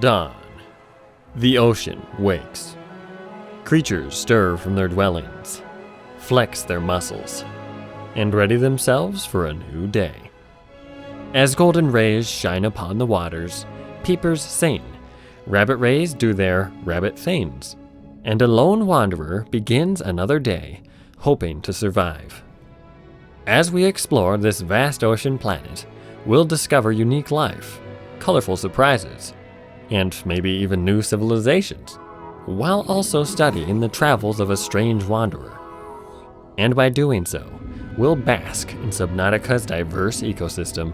Dawn. The ocean wakes. Creatures stir from their dwellings, flex their muscles, and ready themselves for a new day. As golden rays shine upon the waters, peepers sing, rabbit rays do their rabbit things, and a lone wanderer begins another day, hoping to survive. As we explore this vast ocean planet, we'll discover unique life, colorful surprises, and maybe even new civilizations, while also studying the travels of a strange wanderer. And by doing so, we'll bask in Subnautica's diverse ecosystem,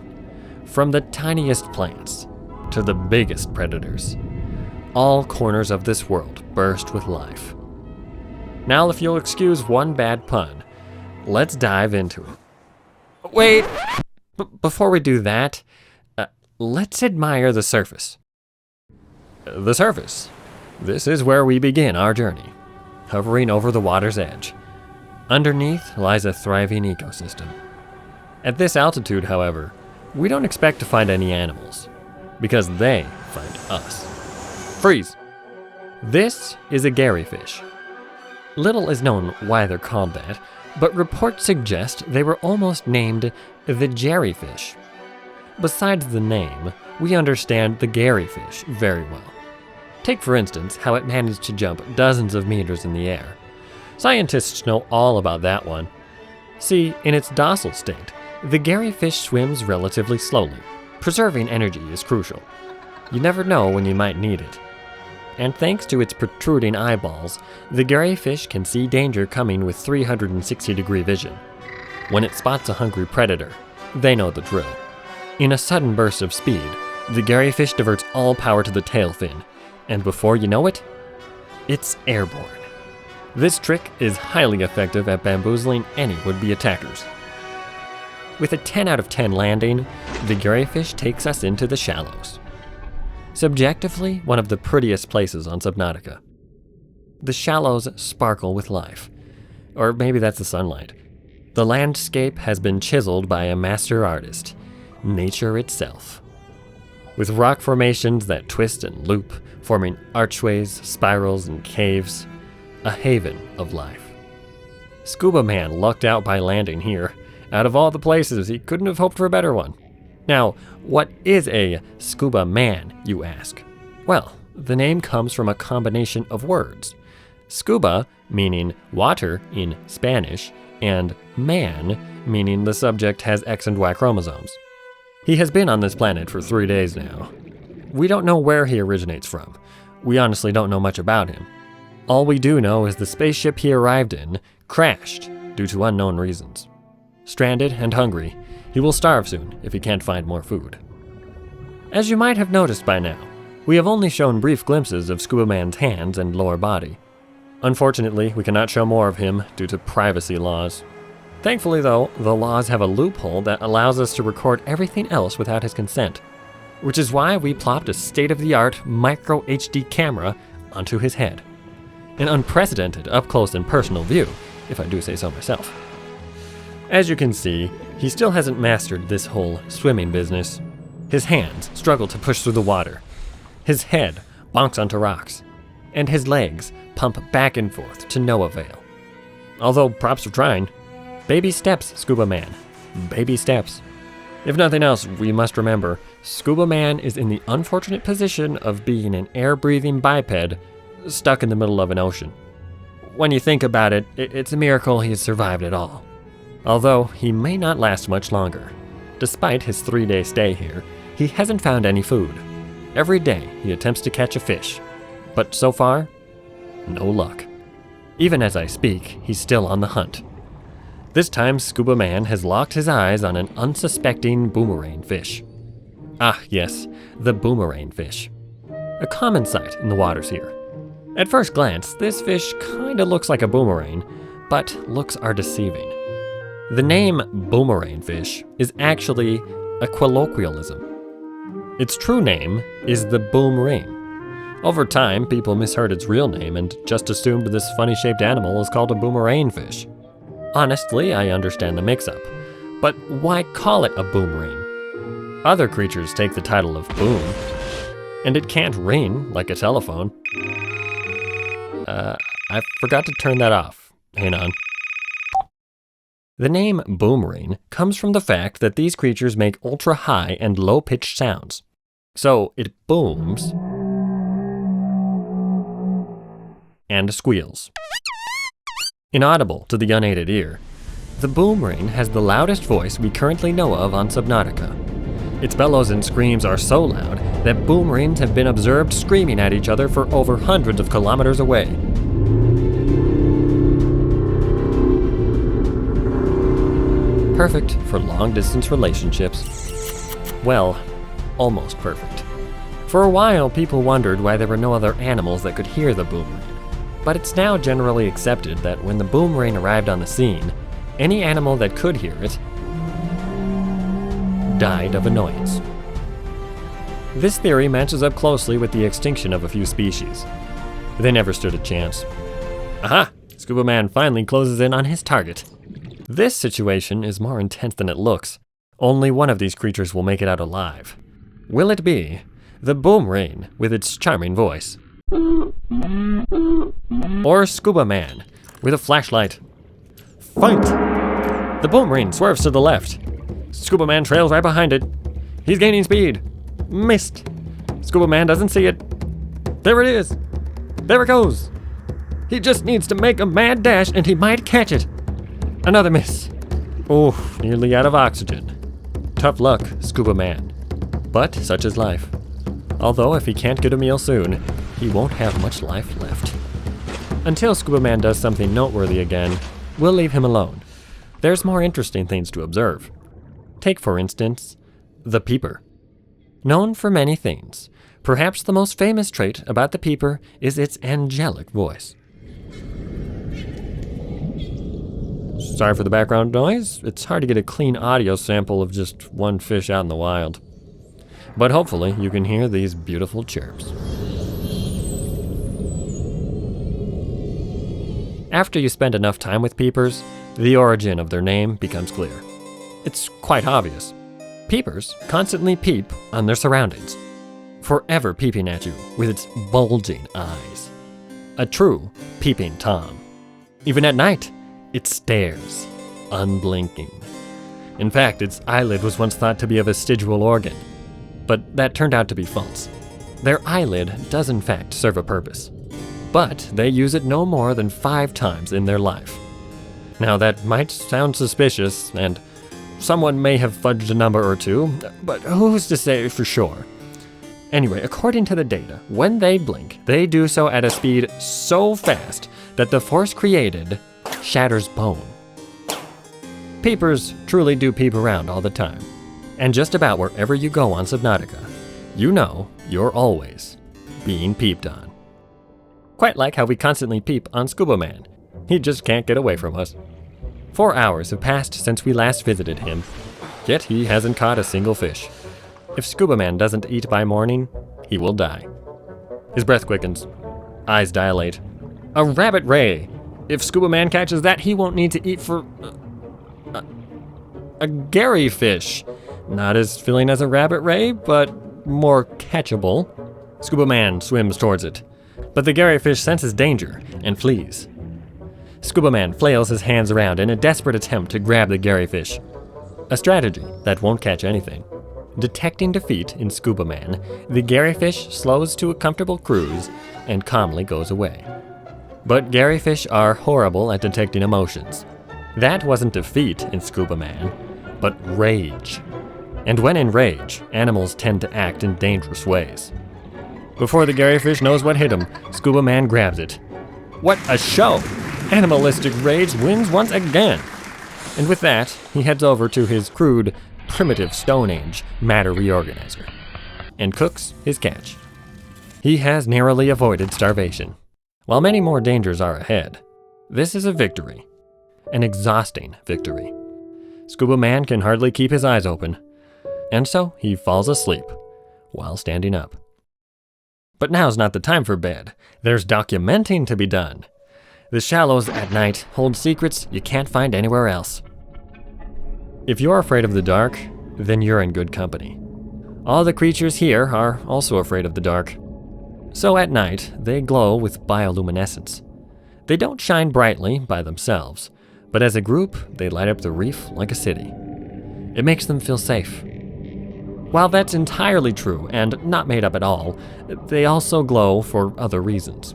from the tiniest plants to the biggest predators. All corners of this world burst with life. Now, if you'll excuse one bad pun, let's dive into it. Wait! Before we do that, let's admire the surface. The surface. This is where we begin our journey, hovering over the water's edge. Underneath lies a thriving ecosystem. At this altitude, however, we don't expect to find any animals, because they find us. Freeze! This is a garryfish. Little is known why they're called that, but reports suggest they were almost named the jellyfish. Besides the name, we understand the garryfish very well. Take for instance how it managed to jump dozens of meters in the air. Scientists know all about that one. See, in its docile state, the garryfish swims relatively slowly. Preserving energy is crucial. You never know when you might need it. And thanks to its protruding eyeballs, the garryfish can see danger coming with 360-degree vision. When it spots a hungry predator, they know the drill. In a sudden burst of speed, the garryfish diverts all power to the tail fin, and before you know it, it's airborne. This trick is highly effective at bamboozling any would-be attackers. With a 10 out of 10 landing, the garryfish takes us into the shallows. Subjectively, one of the prettiest places on Subnautica. The shallows sparkle with life. Or maybe that's the sunlight. The landscape has been chiseled by a master artist, nature itself. With rock formations that twist and loop, forming archways, spirals, and caves, a haven of life. Scuba Man lucked out by landing here. Out of all the places, he couldn't have hoped for a better one. Now, what is a scuba man, you ask? Well, the name comes from a combination of words. Scuba, meaning water in Spanish, and man, meaning the subject has X and Y chromosomes. He has been on this planet for 3 days now. We don't know where he originates from. We honestly don't know much about him. All we do know is the spaceship he arrived in crashed due to unknown reasons. Stranded and hungry, he will starve soon if he can't find more food. As you might have noticed by now, we have only shown brief glimpses of Scuba Man's hands and lower body. Unfortunately, we cannot show more of him due to privacy laws. Thankfully though, the laws have a loophole that allows us to record everything else without his consent, which is why we plopped a state-of-the-art micro HD camera onto his head. An unprecedented up-close and personal view, if I do say so myself. As you can see, he still hasn't mastered this whole swimming business. His hands struggle to push through the water. His head bonks onto rocks. And his legs pump back and forth to no avail. Although, props for trying. Baby steps, Scuba Man. Baby steps. If nothing else, we must remember, Scuba Man is in the unfortunate position of being an air-breathing biped stuck in the middle of an ocean. When you think about it, it's a miracle he has survived at all. Although he may not last much longer. Despite his 3-day stay here, he hasn't found any food. Every day he attempts to catch a fish, but so far, no luck. Even as I speak, he's still on the hunt. This time, Scuba Man has locked his eyes on an unsuspecting boomerang fish. Ah, yes, the boomerang fish. A common sight in the waters here. At first glance, this fish kinda looks like a boomerang, but looks are deceiving. The name boomerang fish is actually a colloquialism. Its true name is the boom ring. Over time, people misheard its real name and just assumed this funny-shaped animal is called a boomerang fish. Honestly, I understand the mix-up, but why call it a boomerang? Other creatures take the title of boom. And it can't ring like a telephone. I forgot to turn that off. Hang on. The name boomring comes from the fact that these creatures make ultra-high and low-pitched sounds. So it booms and squeals. Inaudible to the unaided ear, the boomring has the loudest voice we currently know of on Subnautica. Its bellows and screams are so loud that boomerings have been observed screaming at each other for over hundreds of kilometers away. Perfect for long-distance relationships. Well, almost perfect. For a while, people wondered why there were no other animals that could hear the boomring. But it's now generally accepted that when the boomring arrived on the scene, any animal that could hear it died of annoyance. This theory matches up closely with the extinction of a few species. They never stood a chance. Aha! Scuba Man finally closes in on his target. This situation is more intense than it looks. Only one of these creatures will make it out alive. Will it be the boomring with its charming voice? Or Scuba Man with a flashlight? Fight! The boomring swerves to the left. Scuba Man trails right behind it. He's gaining speed. Missed. Scuba Man doesn't see it. There it is. There it goes. He just needs to make a mad dash and he might catch it. Another miss. Oh, nearly out of oxygen. Tough luck, Scuba Man. But such is life. Although if he can't get a meal soon, he won't have much life left. Until Scuba Man does something noteworthy again, we'll leave him alone. There's more interesting things to observe. Take, for instance, the Peeper. Known for many things, perhaps the most famous trait about the Peeper is its angelic voice. Sorry for the background noise. It's hard to get a clean audio sample of just one fish out in the wild. But hopefully you can hear these beautiful chirps. After you spend enough time with Peepers, the origin of their name becomes clear. It's quite obvious. Peepers constantly peep on their surroundings, forever peeping at you with its bulging eyes. A true peeping Tom. Even at night, it stares, unblinking. In fact, its eyelid was once thought to be a vestigial organ, but that turned out to be false. Their eyelid does in fact serve a purpose, but they use it no more than 5 times in their life. Now that might sound suspicious, and someone may have fudged a number or two, but who's to say for sure? Anyway, according to the data, when they blink, they do so at a speed so fast that the force created shatters bone. Peepers truly do peep around all the time, and just about wherever you go on Subnautica, you know you're always being peeped on. Quite like how we constantly peep on Scuba Man. He just can't get away from us. 4 hours have passed since we last visited him, yet he hasn't caught a single fish. If Scuba Man doesn't eat by morning, he will die. His breath quickens, eyes dilate. A rabbit ray! If Scuba Man catches that, he won't need to eat for a Gary fish. Not as filling as a rabbit ray, but more catchable. Scuba Man swims towards it, but the Gary fish senses danger and flees. Scuba Man flails his hands around in a desperate attempt to grab the Gary fish. A strategy that won't catch anything. Detecting defeat in Scuba Man, the Gary fish slows to a comfortable cruise and calmly goes away. But Gary fish are horrible at detecting emotions. That wasn't defeat in Scuba Man, but rage. And when in rage, animals tend to act in dangerous ways. Before the Gary fish knows what hit him, Scuba Man grabs it. What a show! Animalistic rage wins once again. And with that, he heads over to his crude, primitive Stone Age matter reorganizer and cooks his catch. He has narrowly avoided starvation. While many more dangers are ahead, this is a victory. An exhausting victory. Scuba Man can hardly keep his eyes open, and so he falls asleep while standing up. But now's not the time for bed. There's documenting to be done. The shallows at night hold secrets you can't find anywhere else. If you're afraid of the dark, then you're in good company. All the creatures here are also afraid of the dark. So at night, they glow with bioluminescence. They don't shine brightly by themselves, but as a group, they light up the reef like a city. It makes them feel safe. While that's entirely true and not made up at all, they also glow for other reasons.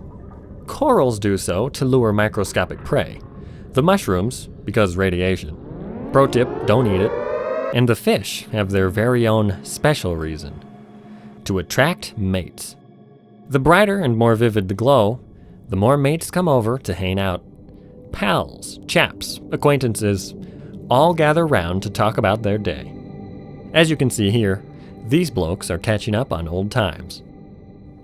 Corals do so to lure microscopic prey. The mushrooms, because radiation. Pro tip, don't eat it. And the fish have their very own special reason: to attract mates. The brighter and more vivid the glow, the more mates come over to hang out. Pals, chaps, acquaintances, all gather round to talk about their day. As you can see here, these blokes are catching up on old times.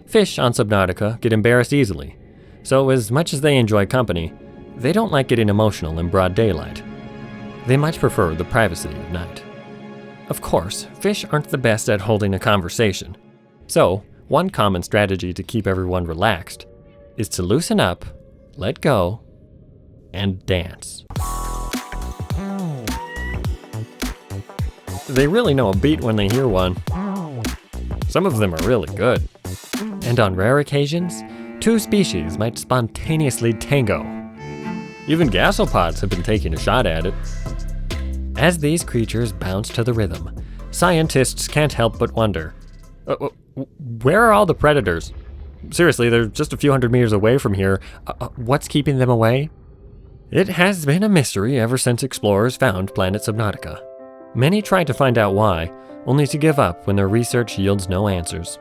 Fish on Subnautica get embarrassed easily, so as much as they enjoy company, they don't like getting emotional in broad daylight. They much prefer the privacy of night. Of course, fish aren't the best at holding a conversation, so one common strategy to keep everyone relaxed is to loosen up, let go, and dance. They really know a beat when they hear one. Some of them are really good. And on rare occasions, two species might spontaneously tango. Even gasopods have been taking a shot at it. As these creatures bounce to the rhythm, scientists can't help but wonder, where are all the predators? Seriously, they're just a few hundred meters away from here. What's keeping them away? It has been a mystery ever since explorers found planet Subnautica. Many tried to find out why, only to give up when their research yields no answers.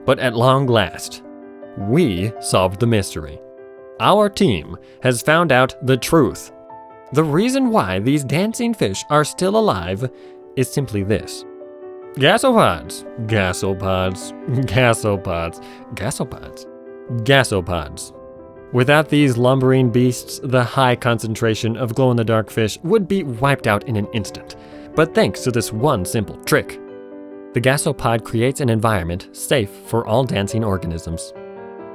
But at long last, we solved the mystery. Our team has found out the truth. The reason why these dancing fish are still alive is simply this. Gasopods. Without these lumbering beasts, the high concentration of glow-in-the-dark fish would be wiped out in an instant. But thanks to this one simple trick, the gasopod creates an environment safe for all dancing organisms.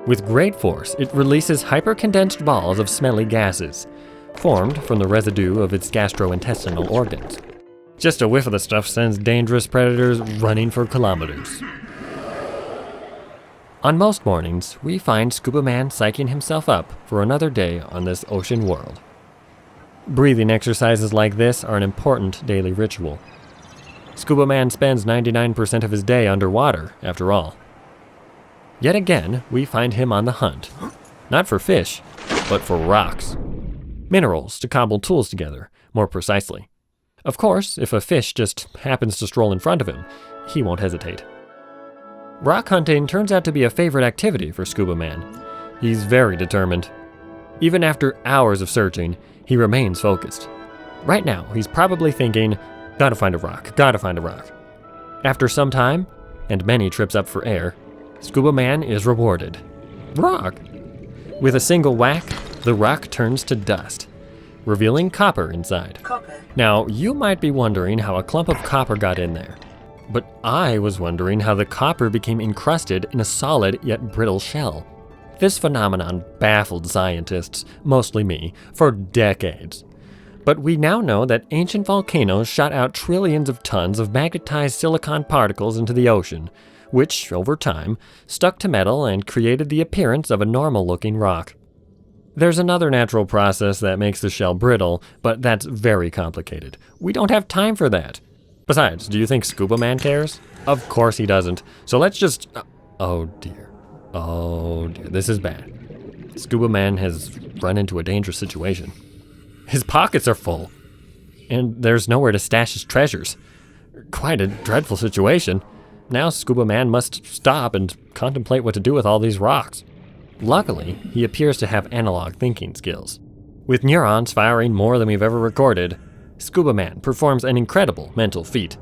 With great force, it releases hypercondensed balls of smelly gases, formed from the residue of its gastrointestinal organs. Just a whiff of the stuff sends dangerous predators running for kilometers. On most mornings, we find Scuba Man psyching himself up for another day on this ocean world. Breathing exercises like this are an important daily ritual. Scuba Man spends 99% of his day underwater, after all. Yet again, we find him on the hunt. Not for fish, but for rocks. Minerals to cobble tools together, more precisely. Of course, if a fish just happens to stroll in front of him, he won't hesitate. Rock hunting turns out to be a favorite activity for Scuba Man. He's very determined. Even after hours of searching, he remains focused. Right now, he's probably thinking, gotta find a rock. After some time, and many trips up for air, Scuba Man is rewarded. Rock! With a single whack, the rock turns to dust, revealing copper inside. Now, you might be wondering how a clump of copper got in there. But I was wondering how the copper became encrusted in a solid yet brittle shell. This phenomenon baffled scientists, mostly me, for decades. But we now know that ancient volcanoes shot out trillions of tons of magnetized silicon particles into the ocean, which, over time, stuck to metal and created the appearance of a normal-looking rock. There's another natural process that makes the shell brittle, but that's very complicated. We don't have time for that. Besides, do you think Scuba Man cares? Of course he doesn't. So let's just... Oh dear, this is bad. Scuba Man has run into a dangerous situation. His pockets are full, and there's nowhere to stash his treasures. Quite a dreadful situation. Now Scuba Man must stop and contemplate what to do with all these rocks. Luckily, he appears to have analog thinking skills. With neurons firing more than we've ever recorded, Scuba Man performs an incredible mental feat.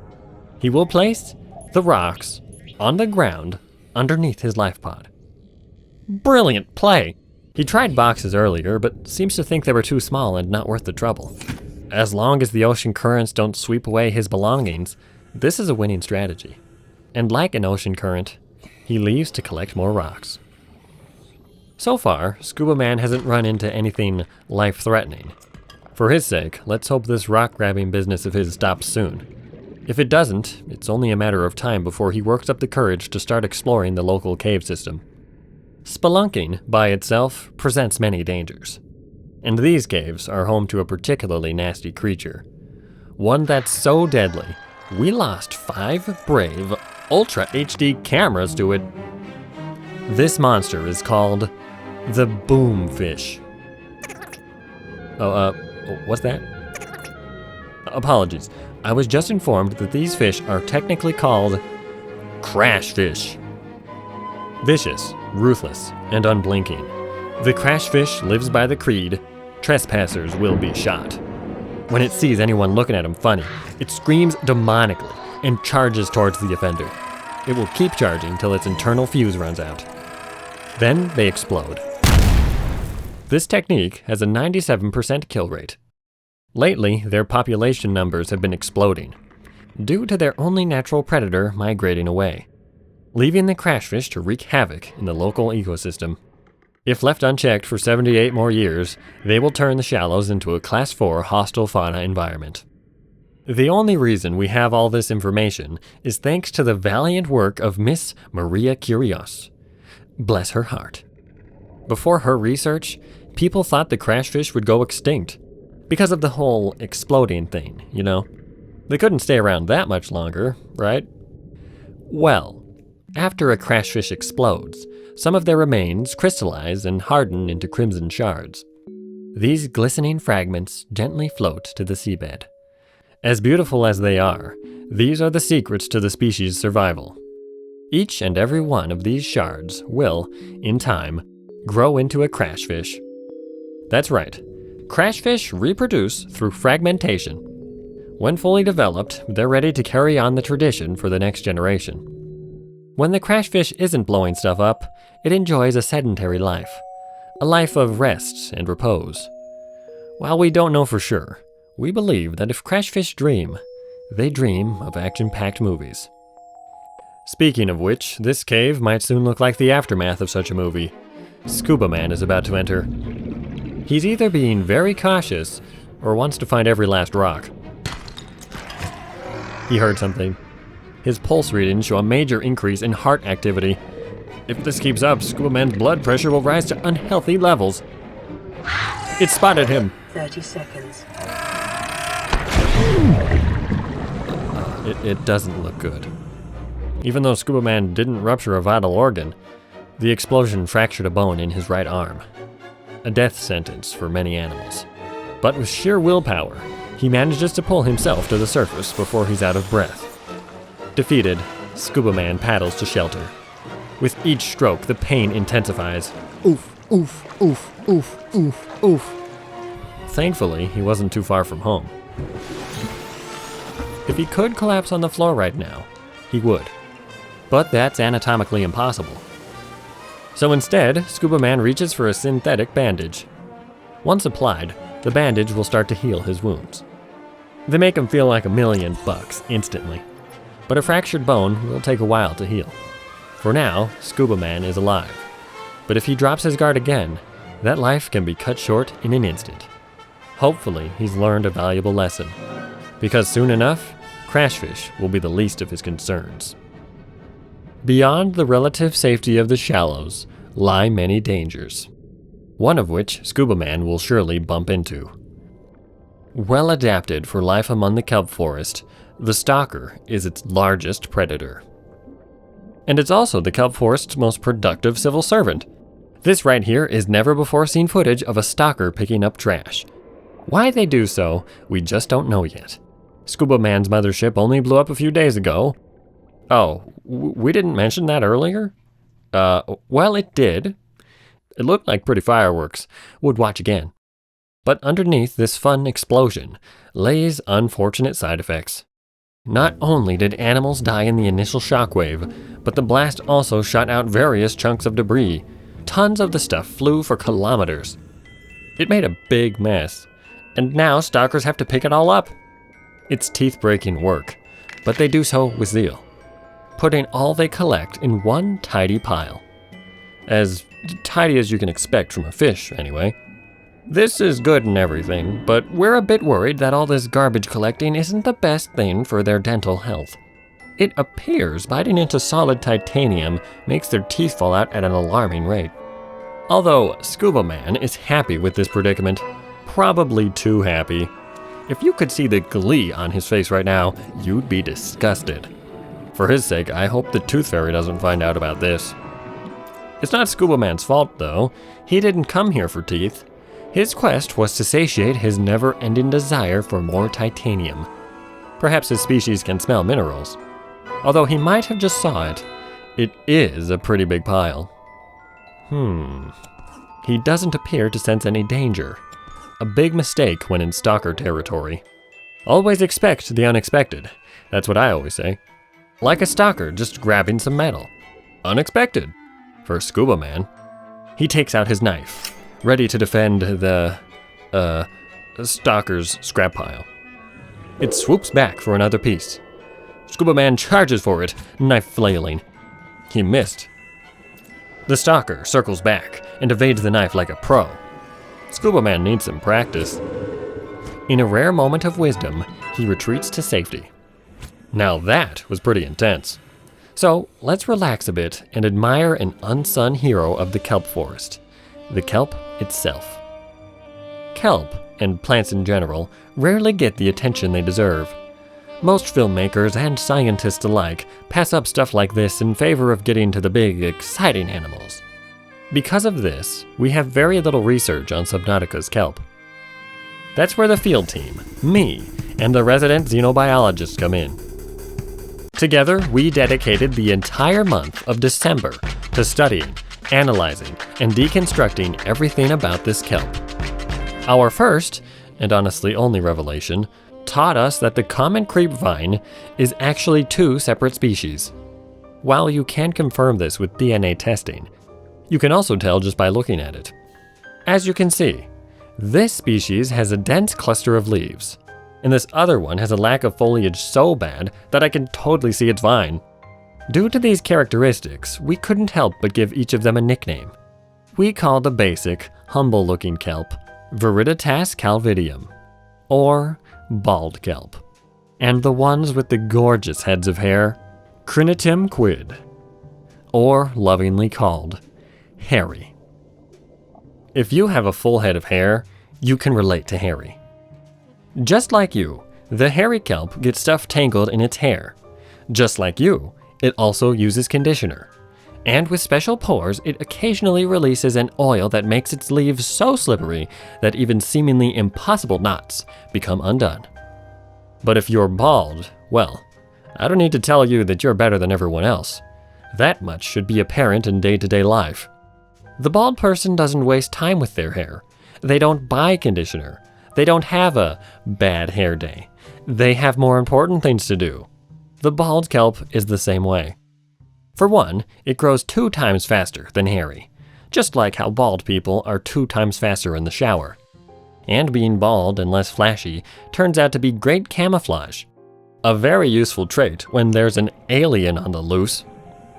He will place the rocks on the ground underneath his life pod. Brilliant play! He tried boxes earlier, but seems to think they were too small and not worth the trouble. As long as the ocean currents don't sweep away his belongings, this is a winning strategy. And like an ocean current, he leaves to collect more rocks. So far, Scuba Man hasn't run into anything life-threatening. For his sake, let's hope this rock-grabbing business of his stops soon. If it doesn't, it's only a matter of time before he works up the courage to start exploring the local cave system. Spelunking, by itself, presents many dangers. And these caves are home to a particularly nasty creature. One that's so deadly, we lost 5 brave, Ultra HD cameras to it. This monster is called the Boomfish. What's that? Apologies. I was just informed that these fish are technically called crash fish. Vicious, ruthless, and unblinking, the crash fish lives by the creed, trespassers will be shot. When it sees anyone looking at him funny, it screams demonically and charges towards the offender. It will keep charging till its internal fuse runs out. Then they explode. This technique has a 97% kill rate. Lately, their population numbers have been exploding, due to their only natural predator migrating away, leaving the crashfish to wreak havoc in the local ecosystem. If left unchecked for 78 more years, they will turn the shallows into a Class 4 hostile fauna environment. The only reason we have all this information is thanks to the valiant work of Miss Maria Curios. Bless her heart. Before her research, people thought the crashfish would go extinct, because of the whole exploding thing, you know? They couldn't stay around that much longer, right? Well, after a crashfish explodes, some of their remains crystallize and harden into crimson shards. These glistening fragments gently float to the seabed. As beautiful as they are, these are the secrets to the species' survival. Each and every one of these shards will, in time, grow into a crashfish. That's right. Crashfish reproduce through fragmentation. When fully developed, they're ready to carry on the tradition for the next generation. When the crashfish isn't blowing stuff up, it enjoys a sedentary life, a life of rest and repose. While we don't know for sure, we believe that if crashfish dream, they dream of action-packed movies. Speaking of which, this cave might soon look like the aftermath of such a movie. Scuba Man is about to enter. He's either being very cautious or wants to find every last rock. He heard something. His pulse readings show a major increase in heart activity. If this keeps up, Scuba Man's blood pressure will rise to unhealthy levels. It spotted him. 30 seconds. It doesn't look good. Even though Scuba Man didn't rupture a vital organ, the explosion fractured a bone in his right arm. A death sentence for many animals. But with sheer willpower, he manages to pull himself to the surface before he's out of breath. Defeated, Scuba Man paddles to shelter. With each stroke, the pain intensifies. Oof, oof, oof, oof, oof, oof. Thankfully, he wasn't too far from home. If he could collapse on the floor right now, he would. But that's anatomically impossible. So instead, Scuba Man reaches for a synthetic bandage. Once applied, the bandage will start to heal his wounds. They make him feel like $1,000,000 instantly. But a fractured bone will take a while to heal. For now, Scuba Man is alive. But if he drops his guard again, that life can be cut short in an instant. Hopefully, he's learned a valuable lesson. Because soon enough, crashfish will be the least of his concerns. Beyond the relative safety of the shallows lie many dangers, one of which Scuba Man will surely bump into. Well adapted for life among the kelp forest, the stalker is its largest predator. And it's also the kelp forest's most productive civil servant. This right here is never before seen footage of a stalker picking up trash. Why they do so, we just don't know yet. Scuba Man's mothership only blew up a few days ago. Oh, we didn't mention that earlier? Well, it did. It looked like pretty fireworks. Would watch again. But underneath this fun explosion lays unfortunate side effects. Not only did animals die in the initial shockwave, but the blast also shot out various chunks of debris. Tons of the stuff flew for kilometers. It made a big mess, and now stalkers have to pick it all up. It's teeth-breaking work, but they do so with zeal, putting all they collect in one tidy pile. As tidy as you can expect from a fish, anyway. This is good and everything, but we're a bit worried that all this garbage collecting isn't the best thing for their dental health. It appears biting into solid titanium makes their teeth fall out at an alarming rate. Although Scuba Man is happy with this predicament, probably too happy. If you could see the glee on his face right now, you'd be disgusted. For his sake, I hope the Tooth Fairy doesn't find out about this. It's not Scuba Man's fault, though. He didn't come here for teeth. His quest was to satiate his never-ending desire for more titanium. Perhaps his species can smell minerals. Although he might have just saw it. It is a pretty big pile. He doesn't appear to sense any danger. A big mistake when in stalker territory. Always expect the unexpected. That's what I always say. Like a stalker just grabbing some metal. Unexpected. For Scuba Man. He takes out his knife, ready to defend the, stalker's scrap pile. It swoops back for another piece. Scuba Man charges for it, knife flailing. He missed. The stalker circles back and evades the knife like a pro. Scuba Man needs some practice. In a rare moment of wisdom, he retreats to safety. Now that was pretty intense. So let's relax a bit and admire an unsung hero of the kelp forest, the kelp itself. Kelp, and plants in general, rarely get the attention they deserve. Most filmmakers and scientists alike pass up stuff like this in favor of getting to the big, exciting animals. Because of this, we have very little research on Subnautica's kelp. That's where the field team, me, and the resident xenobiologists come in. Together, we dedicated the entire month of December to studying, analyzing, and deconstructing everything about this kelp. Our first, and honestly only revelation, taught us that the common creep vine is actually two separate species. While you can confirm this with DNA testing, you can also tell just by looking at it. As you can see, this species has a dense cluster of leaves, and this other one has a lack of foliage so bad that I can totally see its vine. Due to these characteristics, we couldn't help but give each of them a nickname. We call the basic, humble-looking kelp Viriditas calvidium, or bald kelp, and the ones with the gorgeous heads of hair, Crinitum quid, or lovingly called hairy. If you have a full head of hair, you can relate to hairy. Just like you, the hairy kelp gets stuff tangled in its hair. Just like you, it also uses conditioner. And with special pores, it occasionally releases an oil that makes its leaves so slippery that even seemingly impossible knots become undone. But if you're bald, well, I don't need to tell you that you're better than everyone else. That much should be apparent in day-to-day life. The bald person doesn't waste time with their hair. They don't buy conditioner. They don't have a bad hair day. They have more important things to do. The bald kelp is the same way. For one, it grows 2 times faster than hairy, just like how bald people are 2 times faster in the shower. And being bald and less flashy turns out to be great camouflage. A very useful trait when there's an alien on the loose.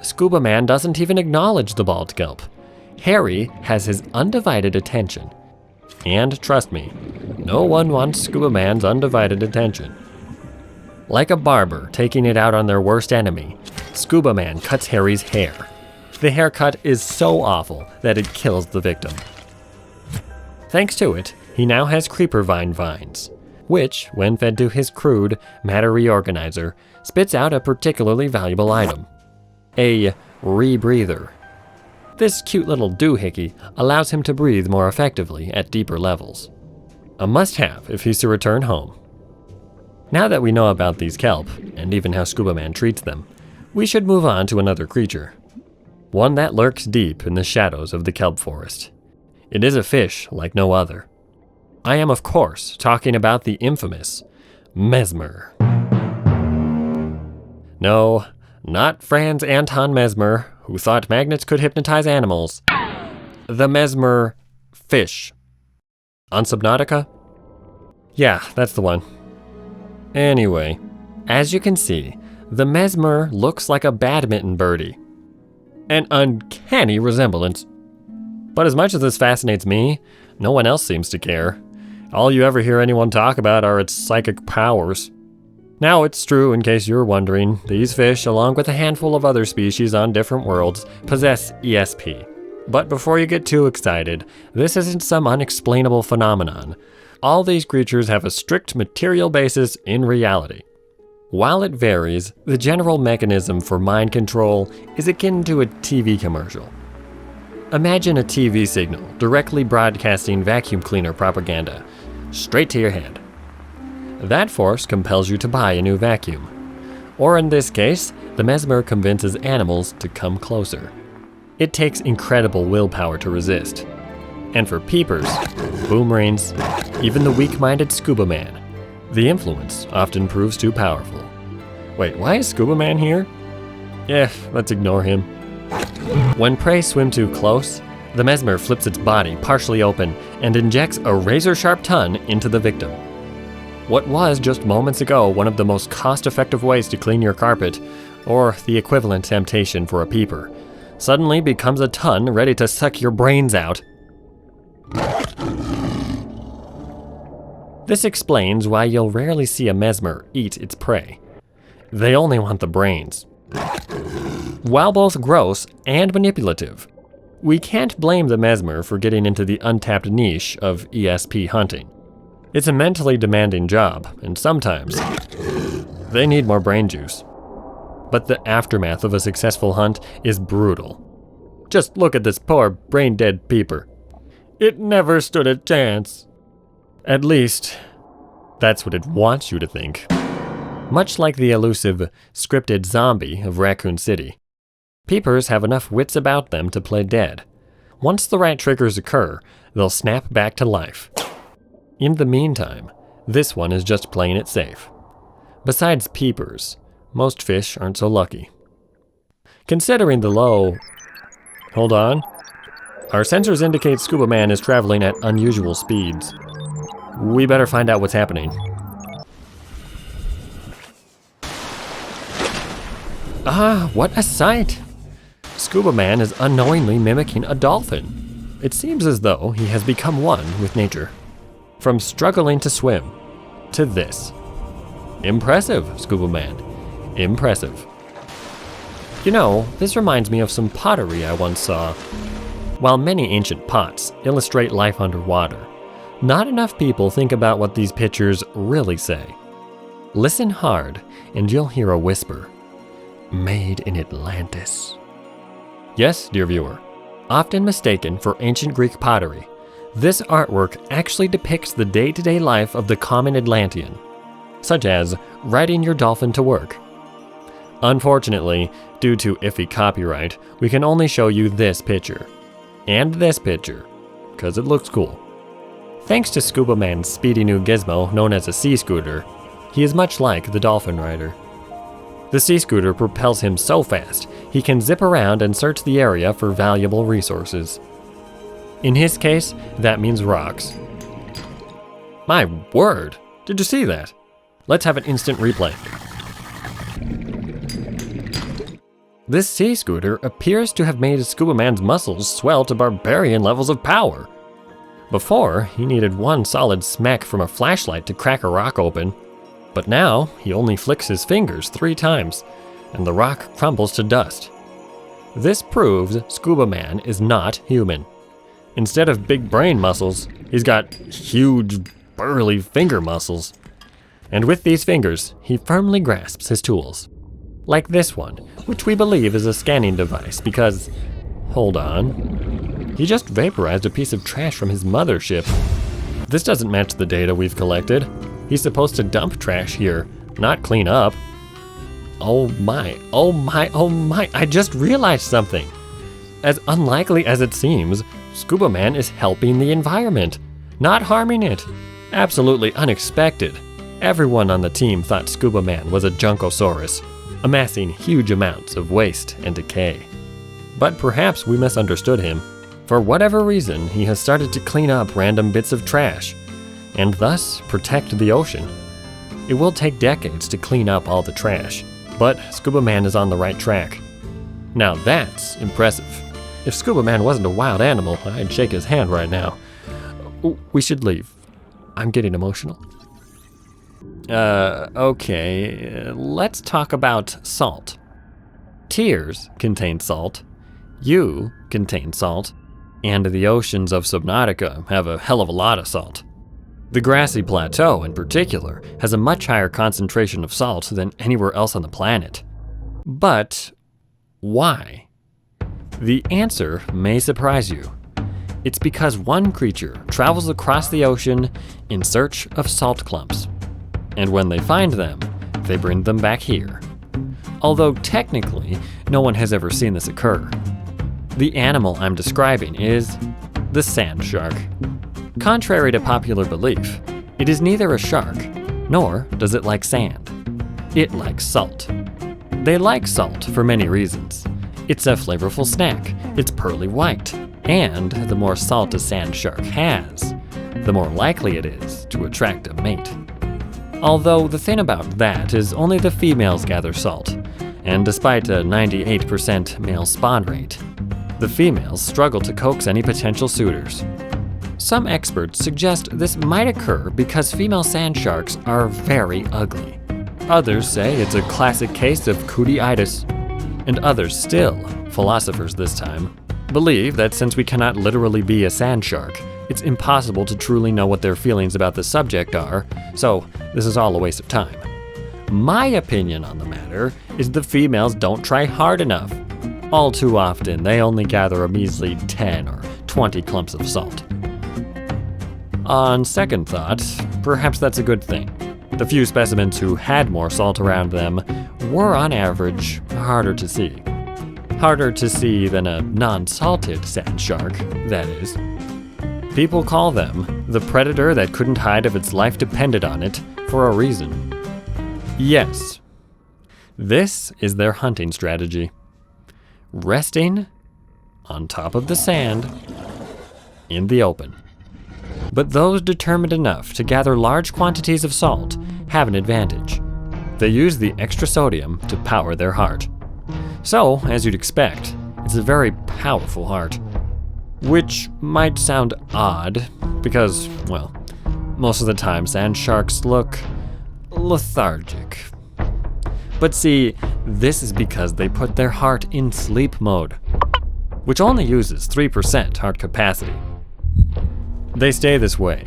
Scuba Man doesn't even acknowledge the bald kelp. Hairy has his undivided attention. And trust me, no one wants Scuba Man's undivided attention. Like a barber taking it out on their worst enemy, Scuba Man cuts Hairy's hair. The haircut is so awful that it kills the victim. Thanks to it, he now has creeper vine vines, which, when fed to his crude matter reorganizer, spits out a particularly valuable item, a rebreather. This cute little doohickey allows him to breathe more effectively at deeper levels. A must-have if he's to return home. Now that we know about these kelp, and even how Scuba Man treats them, we should move on to another creature. One that lurks deep in the shadows of the kelp forest. It is a fish like no other. I am, of course, talking about the infamous Mesmer. No, not Franz Anton Mesmer, who thought magnets could hypnotize animals. The Mesmer fish. On Subnautica? Yeah, that's the one. Anyway, as you can see, the Mesmer looks like a badminton birdie. An uncanny resemblance. But as much as this fascinates me, no one else seems to care. All you ever hear anyone talk about are its psychic powers. Now, it's true, in case you're wondering, these fish, along with a handful of other species on different worlds, possess ESP. But before you get too excited, this isn't some unexplainable phenomenon. All these creatures have a strict material basis in reality. While it varies, the general mechanism for mind control is akin to a TV commercial. Imagine a TV signal directly broadcasting vacuum cleaner propaganda, straight to your head. That force compels you to buy a new vacuum. Or in this case, the mesmer convinces animals to come closer. It takes incredible willpower to resist. And for peepers, boomerangs, even the weak-minded scuba man, the influence often proves too powerful. Wait, why is Scuba Man here? Let's ignore him. When prey swim too close, the mesmer flips its body partially open and injects a razor-sharp tongue into the victim. What was just moments ago one of the most cost-effective ways to clean your carpet, or the equivalent temptation for a peeper, suddenly becomes a ton ready to suck your brains out. This explains why you'll rarely see a mesmer eat its prey. They only want the brains. While both gross and manipulative, we can't blame the mesmer for getting into the untapped niche of ESP hunting. It's a mentally demanding job, and sometimes they need more brain juice. But the aftermath of a successful hunt is brutal. Just look at this poor brain-dead peeper. It never stood a chance. At least, that's what it wants you to think. Much like the elusive, scripted zombie of Raccoon City, peepers have enough wits about them to play dead. Once the right triggers occur, they'll snap back to life. In the meantime, this one is just playing it safe. Besides peepers, most fish aren't so lucky. Considering the low... Hold on. Our sensors indicate Scuba Man is traveling at unusual speeds. We better find out what's happening. Ah, what a sight! Scuba Man is unknowingly mimicking a dolphin. It seems as though he has become one with nature. From struggling to swim, to this. Impressive, Scuba Man. Impressive. You know, this reminds me of some pottery I once saw. While many ancient pots illustrate life underwater, not enough people think about what these pictures really say. Listen hard, and you'll hear a whisper. Made in Atlantis. Yes, dear viewer, often mistaken for ancient Greek pottery, this artwork actually depicts the day-to-day life of the common Atlantean, such as riding your dolphin to work. Unfortunately, due to iffy copyright, we can only show you this picture, and this picture, because it looks cool. Thanks to Scuba Man's speedy new gizmo known as a sea scooter, he is much like the dolphin rider. The sea scooter propels him so fast, he can zip around and search the area for valuable resources. In his case, that means rocks. My word! Did you see that? Let's have an instant replay. This sea scooter appears to have made Scuba Man's muscles swell to barbarian levels of power. Before, he needed one solid smack from a flashlight to crack a rock open. But now, he only flicks his fingers 3 times, and the rock crumbles to dust. This proves Scuba Man is not human. Instead of big brain muscles, he's got huge, burly finger muscles. And with these fingers, he firmly grasps his tools. Like this one, which we believe is a scanning device because... Hold on. He just vaporized a piece of trash from his mothership. This doesn't match the data we've collected. He's supposed to dump trash here, not clean up. Oh my, oh my, oh my, I just realized something. As unlikely as it seems, Scuba Man is helping the environment, not harming it. Absolutely unexpected. Everyone on the team thought Scuba Man was a Junkosaurus, amassing huge amounts of waste and decay. But perhaps we misunderstood him. For whatever reason, he has started to clean up random bits of trash, and thus protect the ocean. It will take decades to clean up all the trash, but Scuba Man is on the right track. Now that's impressive, If Scuba Man wasn't a wild animal, I'd shake his hand right now. We should leave. I'm getting emotional. Okay, let's talk about salt. Tears contain salt, you contain salt, and the oceans of Subnautica have a hell of a lot of salt. The grassy plateau, in particular, has a much higher concentration of salt than anywhere else on the planet. But why? The answer may surprise you. It's because one creature travels across the ocean in search of salt clumps. And when they find them, they bring them back here. Although technically, no one has ever seen this occur. The animal I'm describing is the sand shark. Contrary to popular belief, it is neither a shark, nor does it like sand. It likes salt. They like salt for many reasons. It's a flavorful snack, it's pearly white, and the more salt a sand shark has, the more likely it is to attract a mate. Although the thing about that is only the females gather salt, and despite a 98% male spawn rate, the females struggle to coax any potential suitors. Some experts suggest this might occur because female sand sharks are very ugly. Others say it's a classic case of cootie-itis. And others still, philosophers this time, believe that since we cannot literally be a sand shark, it's impossible to truly know what their feelings about the subject are, so this is all a waste of time. My opinion on the matter is the females don't try hard enough. All too often, they only gather a measly 10 or 20 clumps of salt. On second thought, perhaps that's a good thing. The few specimens who had more salt around them were on average harder to see. Harder to see than a non-salted sand shark, that is. People call them the predator that couldn't hide if its life depended on it for a reason. Yes, this is their hunting strategy. Resting on top of the sand in the open. But those determined enough to gather large quantities of salt have an advantage. They use the extra sodium to power their heart. So, as you'd expect, it's a very powerful heart. Which might sound odd, because, well, most of the time sand sharks look lethargic. But see, this is because they put their heart in sleep mode, which only uses 3% heart capacity. They stay this way,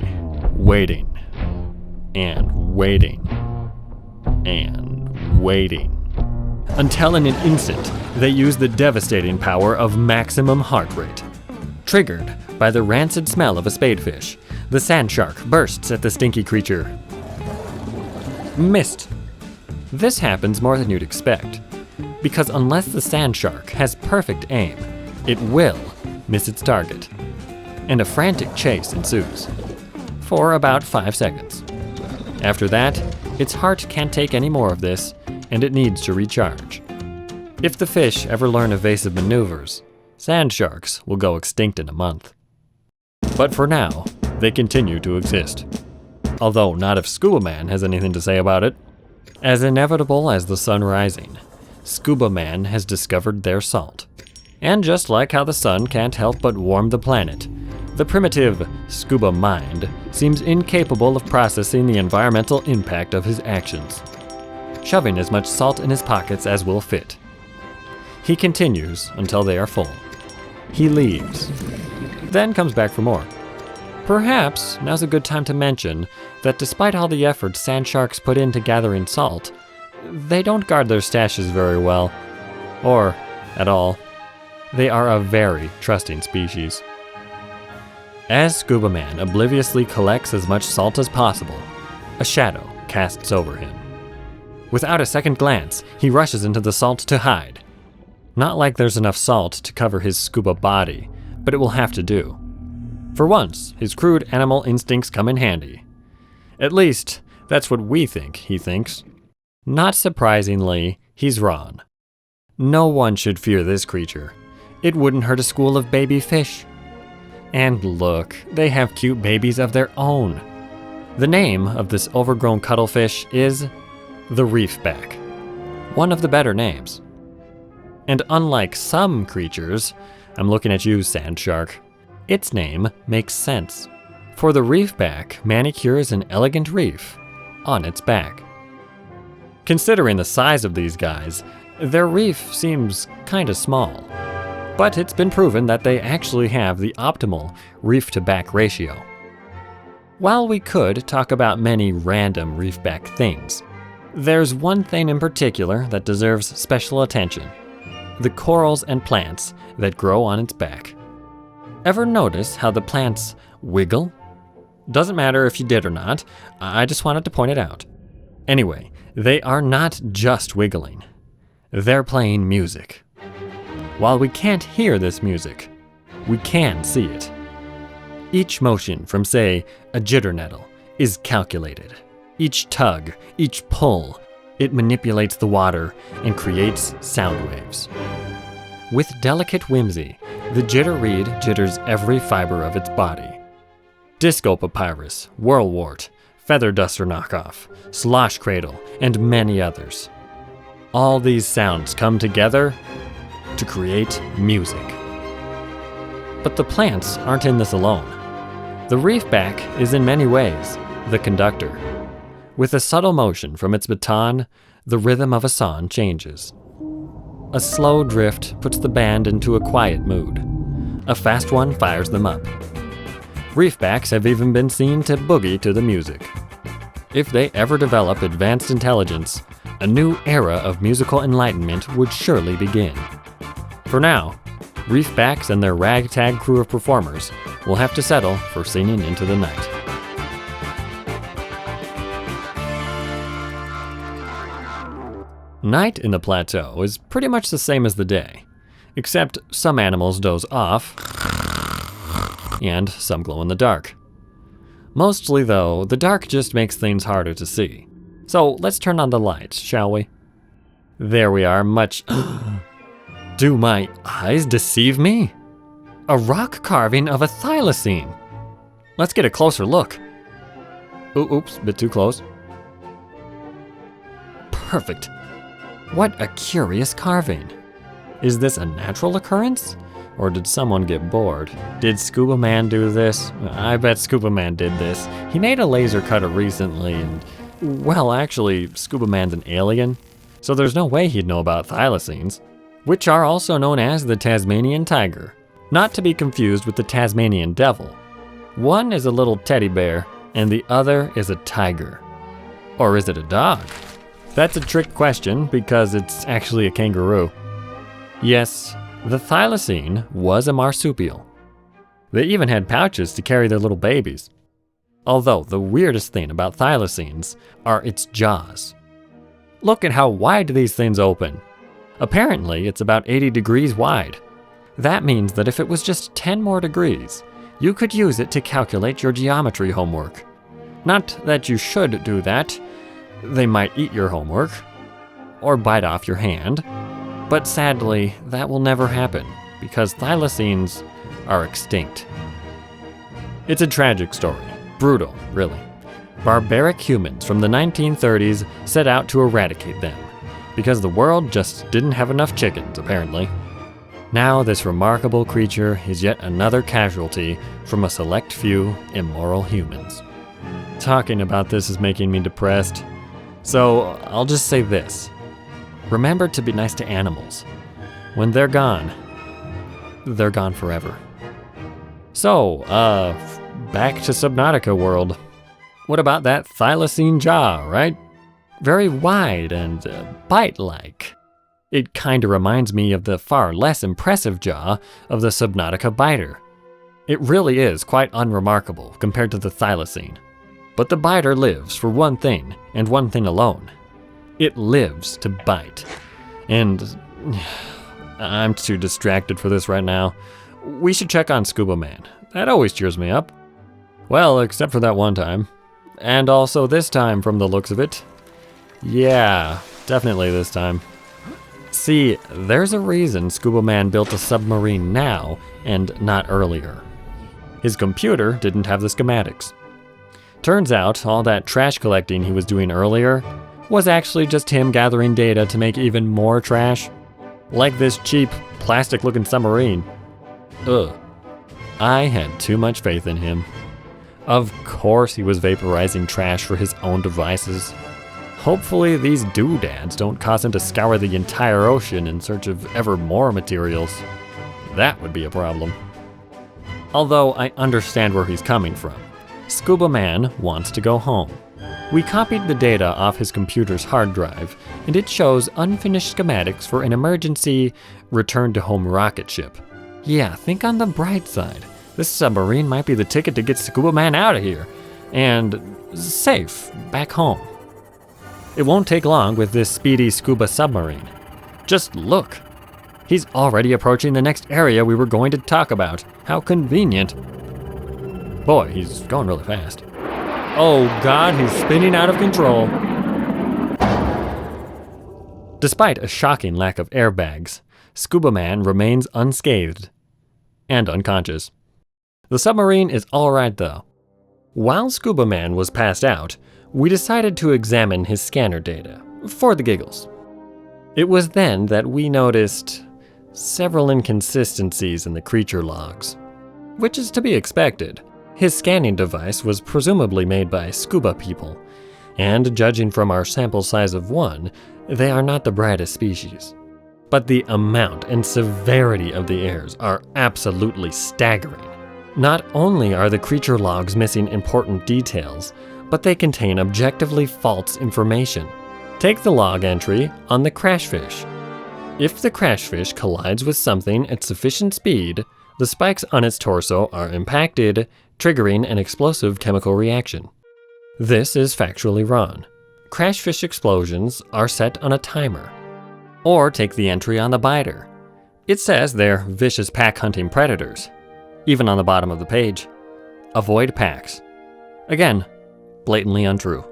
waiting, and waiting, and waiting, until in an instant they use the devastating power of maximum heart rate. Triggered by the rancid smell of a spadefish, the sand shark bursts at the stinky creature. Missed. This happens more than you'd expect, because unless the sand shark has perfect aim, it will miss its target, and a frantic chase ensues, for about 5 seconds. After that, its heart can't take any more of this, and it needs to recharge. If the fish ever learn evasive maneuvers, sand sharks will go extinct in a month. But for now, they continue to exist. Although not if Scuba Man has anything to say about it. As inevitable as the sun rising, Scuba Man has discovered their salt. And just like how the sun can't help but warm the planet, the primitive scuba mind seems incapable of processing the environmental impact of his actions, shoving as much salt in his pockets as will fit. He continues until they are full. He leaves, then comes back for more. Perhaps now's a good time to mention that despite all the effort sand sharks put into gathering salt, they don't guard their stashes very well, or at all. They are a very trusting species. As Scuba Man obliviously collects as much salt as possible, a shadow casts over him. Without a second glance, he rushes into the salt to hide. Not like there's enough salt to cover his scuba body, but it will have to do. For once, his crude animal instincts come in handy. At least, that's what we think he thinks. Not surprisingly, he's wrong. No one should fear this creature. It wouldn't hurt a school of baby fish. And look, they have cute babies of their own. The name of this overgrown cuttlefish is the reefback, one of the better names. And unlike some creatures, I'm looking at you, sand shark. Its name makes sense, for the reefback manicures an elegant reef on its back. Considering the size of these guys, their reef seems kinda small, but it's been proven that they actually have the optimal reef-to-back ratio. While we could talk about many random reefback things, there's one thing in particular that deserves special attention: the corals and plants that grow on its back. Ever notice how the plants wiggle? Doesn't matter if you did or not, I just wanted to point it out. Anyway, they are not just wiggling. They're playing music. While we can't hear this music, we can see it. Each motion from, say, a jitter nettle is calculated. Each tug, each pull, it manipulates the water and creates sound waves. With delicate whimsy, the jitter reed jitters every fiber of its body. Disco papyrus, whirlwort, feather duster knockoff, slosh cradle, and many others. All these sounds come together to create music. But the plants aren't in this alone. The reefback is in many ways the conductor. With a subtle motion from its baton, the rhythm of a song changes. A slow drift puts the band into a quiet mood. A fast one fires them up. Reefbacks have even been seen to boogie to the music. If they ever develop advanced intelligence, a new era of musical enlightenment would surely begin. For now, reefbacks and their ragtag crew of performers will have to settle for singing into the night. Night in the plateau is pretty much the same as the day, except some animals doze off, and some glow in the dark. Mostly though, the dark just makes things harder to see. So let's turn on the lights, shall we? There we are, much... Do my eyes deceive me? A rock carving of a thylacine. Let's get a closer look. Oops, bit too close. Perfect. What a curious carving. Is this a natural occurrence? Or did someone get bored? Did Scuba Man do this? I bet Scuba Man did this. He made a laser cutter recently and, well, actually, Scuba Man's an alien, so there's no way he'd know about thylacines, which are also known as the Tasmanian tiger, not to be confused with the Tasmanian devil. One is a little teddy bear, and the other is a tiger. Or is it a dog? That's a trick question because it's actually a kangaroo. Yes, the thylacine was a marsupial. They even had pouches to carry their little babies. Although the weirdest thing about thylacines are its jaws. Look at how wide these things open. Apparently, it's about 80 degrees wide. That means that if it was just 10 more degrees, you could use it to calculate your geometry homework. Not that you should do that. They might eat your homework, or bite off your hand. But sadly, that will never happen, because thylacines are extinct. It's a tragic story. Brutal, really. Barbaric humans from the 1930s set out to eradicate them, because the world just didn't have enough chickens, apparently. Now this remarkable creature is yet another casualty from a select few immoral humans. Talking about this is making me depressed, so I'll just say this. Remember to be nice to animals. When they're gone forever. So, back to Subnautica world. What about that thylacine jaw, right? Very wide and bite-like. It kinda reminds me of the far less impressive jaw of the Subnautica biter. It really is quite unremarkable compared to the thylacine. But the biter lives for one thing, and one thing alone. It lives to bite. And I'm too distracted for this right now. We should check on Scuba Man. That always cheers me up. Well, except for that one time. And also this time from the looks of it. Yeah, definitely this time. See, there's a reason Scuba Man built a submarine now and not earlier. His computer didn't have the schematics. Turns out all that trash collecting he was doing earlier was actually just him gathering data to make even more trash. Like this cheap, plastic-looking submarine. Ugh. I had too much faith in him. Of course he was vaporizing trash for his own devices. Hopefully these doodads don't cause him to scour the entire ocean in search of ever more materials. That would be a problem. Although I understand where he's coming from. Scuba Man wants to go home. We copied the data off his computer's hard drive, and it shows unfinished schematics for an emergency return-to-home rocket ship. Yeah, think on the bright side. This submarine might be the ticket to get Scuba Man out of here, and safe back home. It won't take long with this speedy scuba submarine. Just look. He's already approaching the next area we were going to talk about. How convenient. Boy, he's going really fast. Oh God, he's spinning out of control. Despite a shocking lack of airbags, Scuba Man remains unscathed and unconscious. The submarine is alright though. While Scuba Man was passed out, we decided to examine his scanner data, for the giggles. It was then that we noticed several inconsistencies in the creature logs, which is to be expected. His scanning device was presumably made by scuba people, and judging from our sample size of 1, they are not the brightest species. But the amount and severity of the errors are absolutely staggering. Not only are the creature logs missing important details, but they contain objectively false information. Take the log entry on the crashfish. If the crashfish collides with something at sufficient speed, the spikes on its torso are impacted, triggering an explosive chemical reaction. This is factually wrong. Crashfish explosions are set on a timer. Or take the entry on the biter. It says they're vicious pack-hunting predators. Even on the bottom of the page. Avoid packs. Again, blatantly untrue.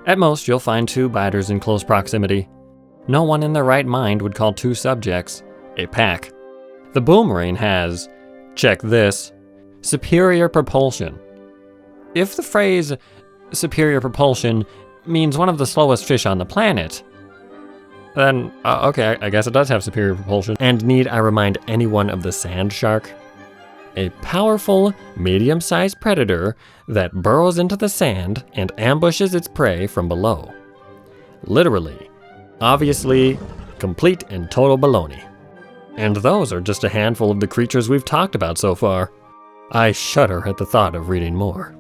At most, you'll find 2 biters in close proximity. No one in their right mind would call 2 subjects a pack. The boomerang has, check this, superior propulsion. If the phrase superior propulsion means one of the slowest fish on the planet, then, okay, I guess it does have superior propulsion. And need I remind anyone of the sand shark? A powerful, medium-sized predator that burrows into the sand and ambushes its prey from below. Literally, obviously, complete and total baloney. And those are just a handful of the creatures we've talked about so far. I shudder at the thought of reading more.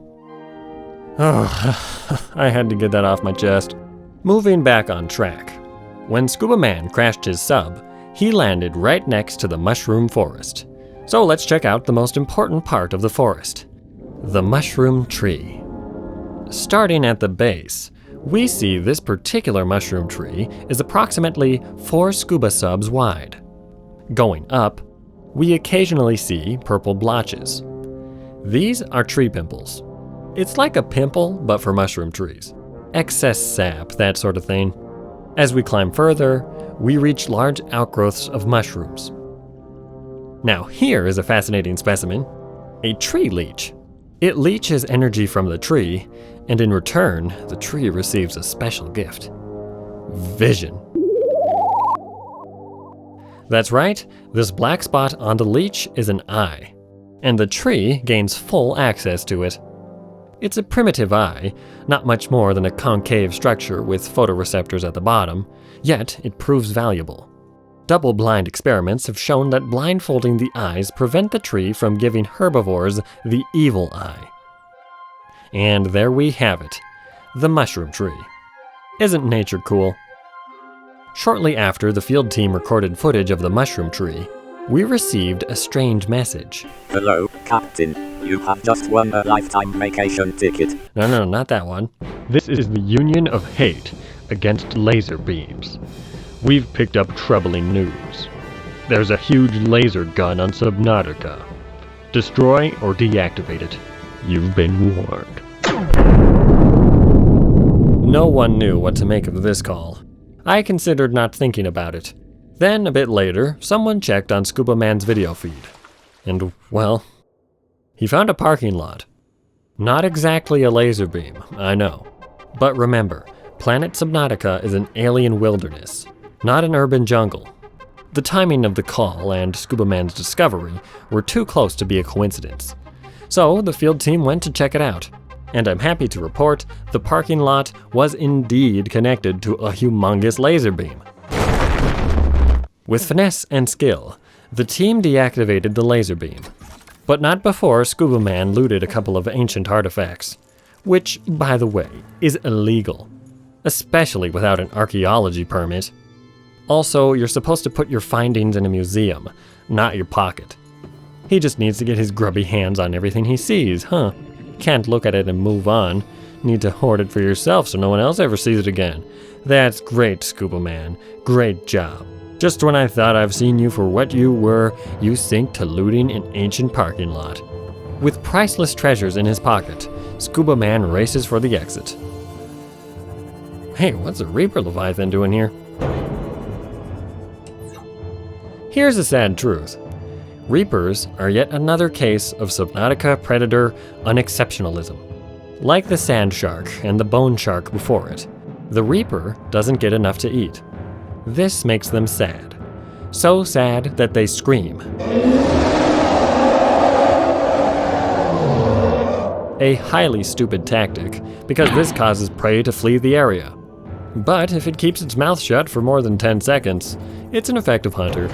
Oh, I had to get that off my chest. Moving back on track. When Scuba Man crashed his sub, he landed right next to the mushroom forest. So let's check out the most important part of the forest. The mushroom tree. Starting at the base, we see this particular mushroom tree is approximately 4 scuba subs wide. Going up, we occasionally see purple blotches. These are tree pimples. It's like a pimple, but for mushroom trees. Excess sap, that sort of thing. As we climb further, we reach large outgrowths of mushrooms. Now here is a fascinating specimen, a tree leech. It leeches energy from the tree, and in return, the tree receives a special gift. Vision. That's right, this black spot on the leech is an eye, and the tree gains full access to it. It's a primitive eye, not much more than a concave structure with photoreceptors at the bottom, yet it proves valuable. Double-blind experiments have shown that blindfolding the eyes prevent the tree from giving herbivores the evil eye. And there we have it, the mushroom tree. Isn't nature cool? Shortly after the field team recorded footage of the mushroom tree, we received a strange message. Hello, Captain. You have just won a lifetime vacation ticket. No, not that one. This is the Union of Hate against laser beams. We've picked up troubling news. There's a huge laser gun on Subnautica. Destroy or deactivate it. You've been warned. No one knew what to make of this call. I considered not thinking about it. Then, a bit later, someone checked on Scuba Man's video feed. And, well, he found a parking lot. Not exactly a laser beam, I know. But remember, planet Subnautica is an alien wilderness, not an urban jungle. The timing of the call and Scuba Man's discovery were too close to be a coincidence. So the field team went to check it out, and I'm happy to report the parking lot was indeed connected to a humongous laser beam. With finesse and skill, the team deactivated the laser beam, but not before Scuba Man looted a couple of ancient artifacts, which, by the way, is illegal, especially without an archaeology permit. Also, you're supposed to put your findings in a museum, not your pocket. He just needs to get his grubby hands on everything he sees, huh? Can't look at it and move on. Need to hoard it for yourself so no one else ever sees it again. That's great, Scuba Man. Great job. Just when I thought I've seen you for what you were, you sink to looting an ancient parking lot. With priceless treasures in his pocket, Scuba Man races for the exit. Hey, what's a Reaper Leviathan doing here? Here's a sad truth. Reapers are yet another case of Subnautica predator unexceptionalism. Like the sand shark and the bone shark before it, the Reaper doesn't get enough to eat. This makes them sad. So sad that they scream. A highly stupid tactic, because this causes prey to flee the area. But if it keeps its mouth shut for more than 10 seconds, it's an effective hunter.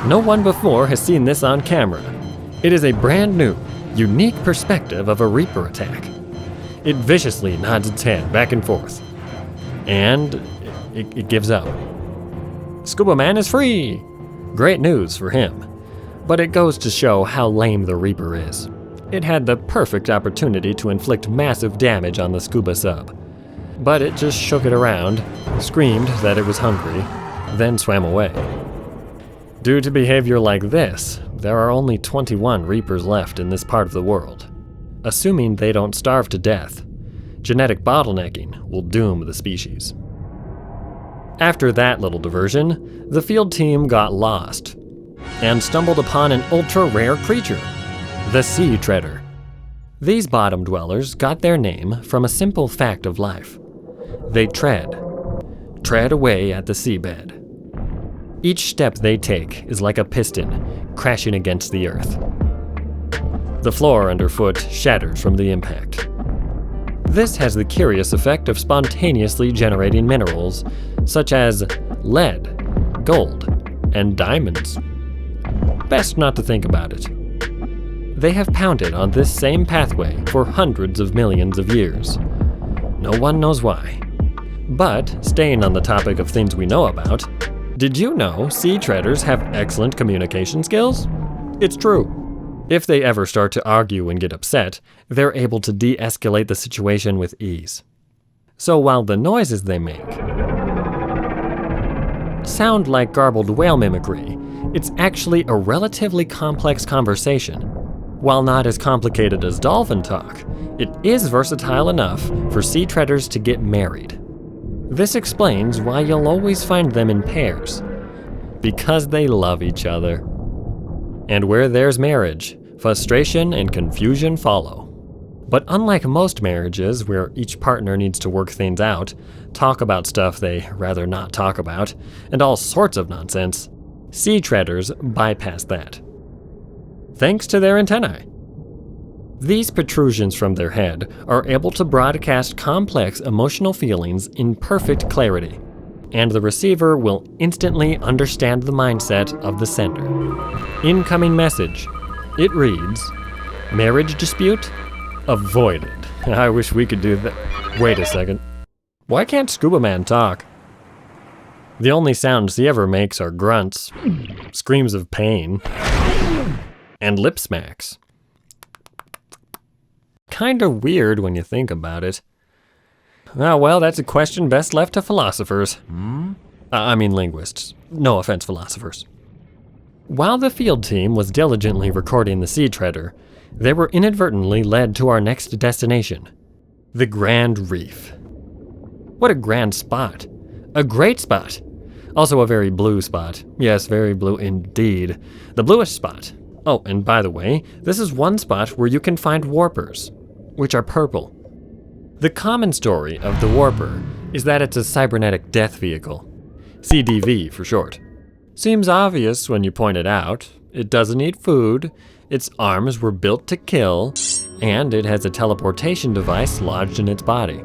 No one before has seen this on camera. It is a brand new, unique perspective of a Reaper attack. It viciously nods its head back and forth. And it gives up. Scuba Man is free! Great news for him. But it goes to show how lame the Reaper is. It had the perfect opportunity to inflict massive damage on the scuba sub. But it just shook it around, screamed that it was hungry, then swam away. Due to behavior like this, there are only 21 Reapers left in this part of the world. Assuming they don't starve to death, genetic bottlenecking will doom the species. After that little diversion, the field team got lost and stumbled upon an ultra-rare creature, the sea treader. These bottom dwellers got their name from a simple fact of life. They tread away at the seabed. Each step they take is like a piston crashing against the earth. The floor underfoot shatters from the impact. This has the curious effect of spontaneously generating minerals such as lead, gold, and diamonds. Best not to think about it. They have pounded on this same pathway for hundreds of millions of years. No one knows why. But, staying on the topic of things we know about, did you know sea treaders have excellent communication skills? It's true. If they ever start to argue and get upset, they're able to de-escalate the situation with ease. So while the noises they make sound like garbled whale mimicry, it's actually a relatively complex conversation. While not as complicated as dolphin talk, it is versatile enough for sea treaders to get married. This explains why you'll always find them in pairs. Because they love each other. And where there's marriage, frustration and confusion follow. But unlike most marriages where each partner needs to work things out, talk about stuff they rather not talk about, and all sorts of nonsense, sea treaders bypass that. Thanks to their antennae. These protrusions from their head are able to broadcast complex emotional feelings in perfect clarity, and the receiver will instantly understand the mindset of the sender. Incoming message. It reads, marriage dispute? Avoided. I wish we could do that. Wait a second. Why can't Scuba Man talk? The only sounds he ever makes are grunts, screams of pain, and lip smacks. Kinda weird when you think about it. Oh, well, that's a question best left to philosophers. I mean linguists. No offense, philosophers. While the field team was diligently recording the sea treader, they were inadvertently led to our next destination, the Grand Reef. What a grand spot. A great spot. Also a very blue spot. Yes, very blue indeed. The bluest spot. Oh, and by the way, this is one spot where you can find warpers, which are purple. The common story of the warper is that it's a cybernetic death vehicle, CDV for short. Seems obvious when you point it out. It doesn't eat food, its arms were built to kill, and it has a teleportation device lodged in its body.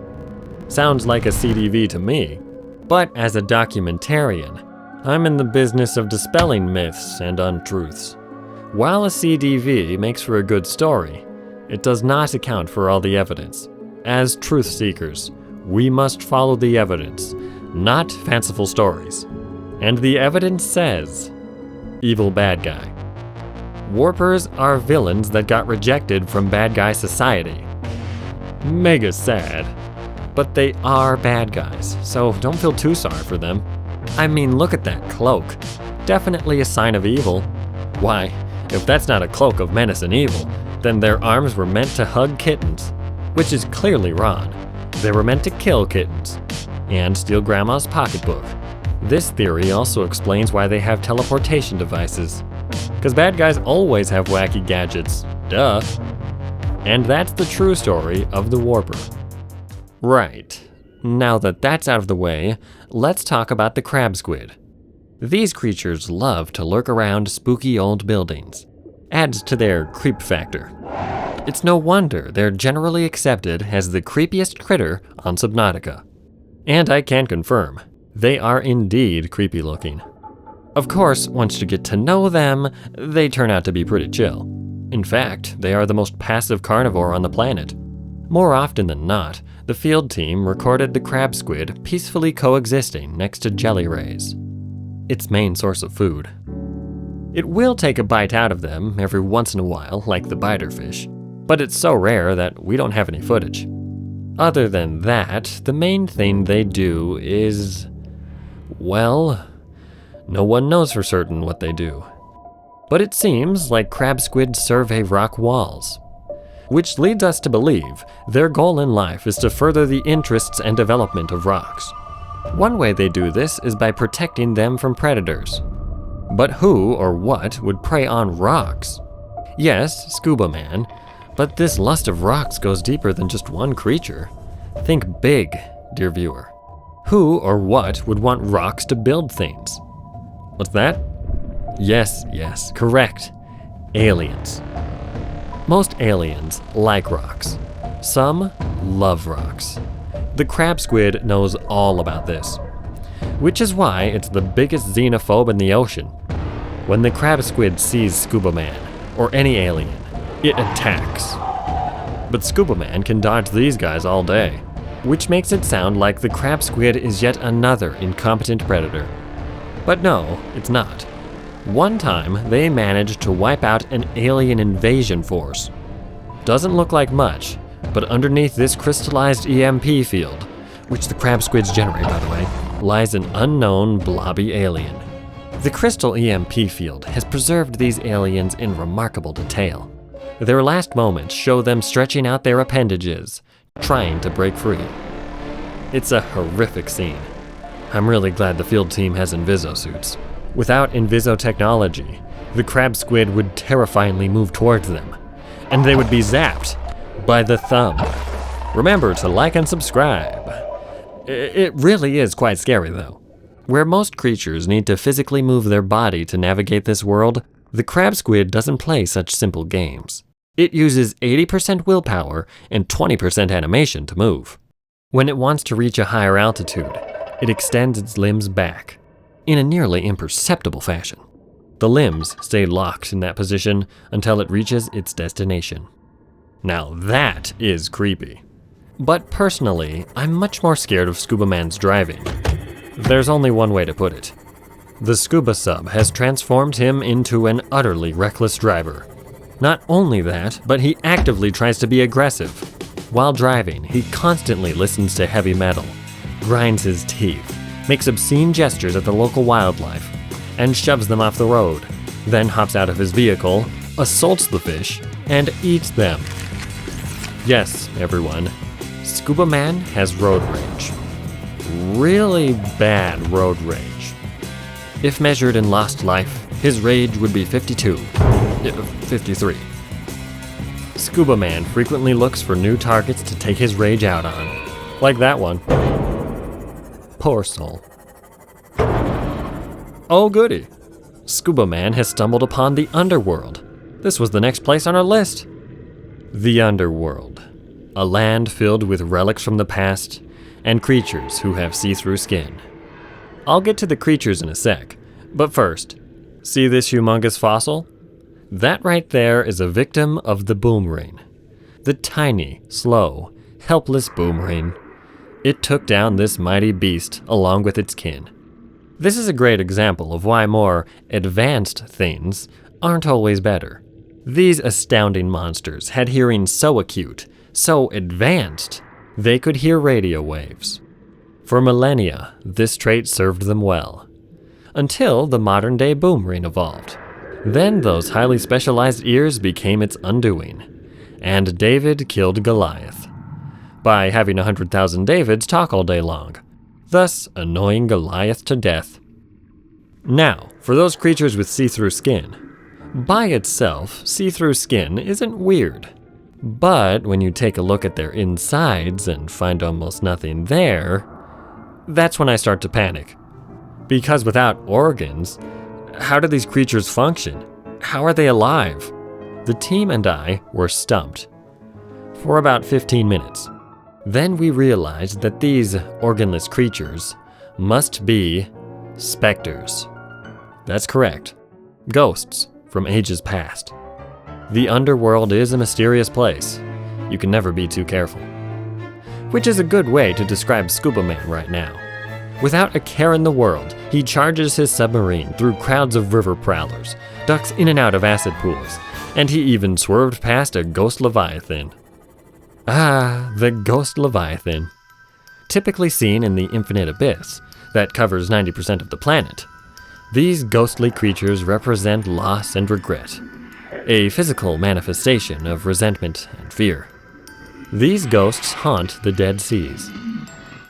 Sounds like a CDV to me, but as a documentarian, I'm in the business of dispelling myths and untruths. While a CDV makes for a good story, it does not account for all the evidence. As truth seekers, we must follow the evidence, not fanciful stories. And the evidence says, evil bad guy. Warpers are villains that got rejected from bad guy society. Mega sad. But they are bad guys, so don't feel too sorry for them. I mean, look at that cloak. Definitely a sign of evil. Why, if that's not a cloak of menace and evil, then their arms were meant to hug kittens, which is clearly wrong. They were meant to kill kittens and steal grandma's pocketbook. This theory also explains why they have teleportation devices. Because bad guys always have wacky gadgets, duh. And that's the true story of the Warper. Right, now that that's out of the way, let's talk about the crab squid. These creatures love to lurk around spooky old buildings. Adds to their creep factor. It's no wonder they're generally accepted as the creepiest critter on Subnautica. And I can confirm, they are indeed creepy looking. Of course, once you get to know them, they turn out to be pretty chill. In fact, they are the most passive carnivore on the planet. More often than not, the field team recorded the crab squid peacefully coexisting next to jelly rays, its main source of food. It will take a bite out of them every once in a while, like the biter fish, but it's so rare that we don't have any footage. Other than that, the main thing they do is, well, no one knows for certain what they do. But it seems like crab squid survey rock walls, which leads us to believe their goal in life is to further the interests and development of rocks. One way they do this is by protecting them from predators. But who or what would prey on rocks? Yes, Scuba Man, but this lust of rocks goes deeper than just one creature. Think big, dear viewer. Who or what would want rocks to build things? What's that? Yes, correct. Aliens. Most aliens like rocks. Some love rocks. The crab squid knows all about this, which is why it's the biggest xenophobe in the ocean. When the crab squid sees Scuba Man, or any alien, it attacks. But Scuba Man can dodge these guys all day, which makes it sound like the crab squid is yet another incompetent predator. But no, it's not. One time, they managed to wipe out an alien invasion force. Doesn't look like much, but underneath this crystallized EMP field, which the crab squids generate by the way, lies an unknown blobby alien. The crystal EMP field has preserved these aliens in remarkable detail. Their last moments show them stretching out their appendages, trying to break free. It's a horrific scene. I'm really glad the field team has Inviso suits. Without Inviso technology, the crab squid would terrifyingly move towards them, and they would be zapped by the thumb. Remember to like and subscribe. It really is quite scary though. Where most creatures need to physically move their body to navigate this world, the crab squid doesn't play such simple games. It uses 80% willpower and 20% animation to move. When it wants to reach a higher altitude, it extends its limbs back, in a nearly imperceptible fashion. The limbs stay locked in that position until it reaches its destination. Now that is creepy. But personally, I'm much more scared of Scuba Man's driving. There's only one way to put it. The Scuba Sub has transformed him into an utterly reckless driver. Not only that, but he actively tries to be aggressive. While driving, he constantly listens to heavy metal, grinds his teeth, makes obscene gestures at the local wildlife, and shoves them off the road, then hops out of his vehicle, assaults the fish, and eats them. Yes, everyone, Scuba Man has road rage. Really bad road rage. If measured in lost life, his rage would be 53. Scuba Man frequently looks for new targets to take his rage out on, like that one. Poor soul. Oh goody, Scuba Man has stumbled upon the underworld. This was the next place on our list. The underworld. A land filled with relics from the past and creatures who have see-through skin. I'll get to the creatures in a sec, but first, see this humongous fossil? That right there is a victim of the boomring. The tiny, slow, helpless boomring. It took down this mighty beast along with its kin. This is a great example of why more advanced things aren't always better. These astounding monsters had hearing so acute, so advanced, they could hear radio waves. For millennia, this trait served them well. Until the modern-day boomring evolved. Then those highly specialized ears became its undoing, and David killed Goliath by having 100,000 Davids talk all day long, thus annoying Goliath to death. Now, for those creatures with see-through skin. By itself, see-through skin isn't weird, but when you take a look at their insides and find almost nothing there, that's when I start to panic. Because without organs, how do these creatures function? How are they alive? The team and I were stumped for about 15 minutes. Then we realized that these organless creatures must be specters. That's correct. Ghosts from ages past. The underworld is a mysterious place. You can never be too careful. Which is a good way to describe Scuba Man right now. Without a care in the world, he charges his submarine through crowds of river prowlers, ducks in and out of acid pools, and he even swerved past a ghost Leviathan. Ah, the ghost Leviathan. Typically seen in the infinite abyss that covers 90% of the planet, these ghostly creatures represent loss and regret, a physical manifestation of resentment and fear. These ghosts haunt the dead seas.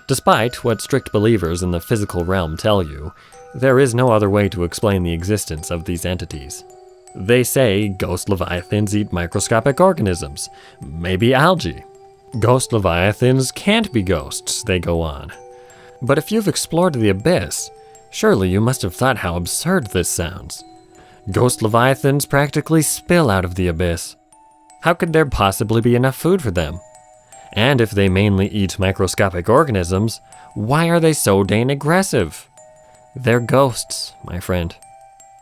Despite what strict believers in the physical realm tell you, there is no other way to explain the existence of these entities. They say ghost leviathans eat microscopic organisms, maybe algae. Ghost leviathans can't be ghosts, they go on. But if you've explored the abyss, surely you must have thought how absurd this sounds. Ghost leviathans practically spill out of the abyss. How could there possibly be enough food for them? And if they mainly eat microscopic organisms, why are they so dang aggressive? They're ghosts, my friend.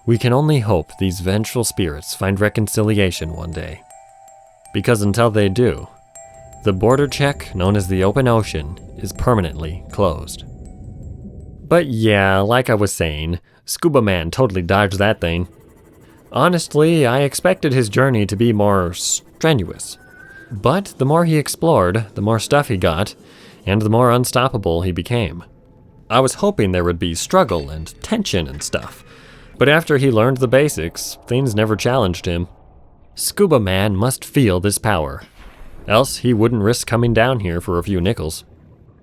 We can only hope these vengeful spirits find reconciliation one day. Because until they do, the border check known as the open ocean is permanently closed. But yeah, like I was saying, Scuba Man totally dodged that thing. Honestly, I expected his journey to be more strenuous. But the more he explored, the more stuff he got, and the more unstoppable he became. I was hoping there would be struggle and tension and stuff, but after he learned the basics, things never challenged him. Scuba Man must feel this power, else he wouldn't risk coming down here for a few nickels.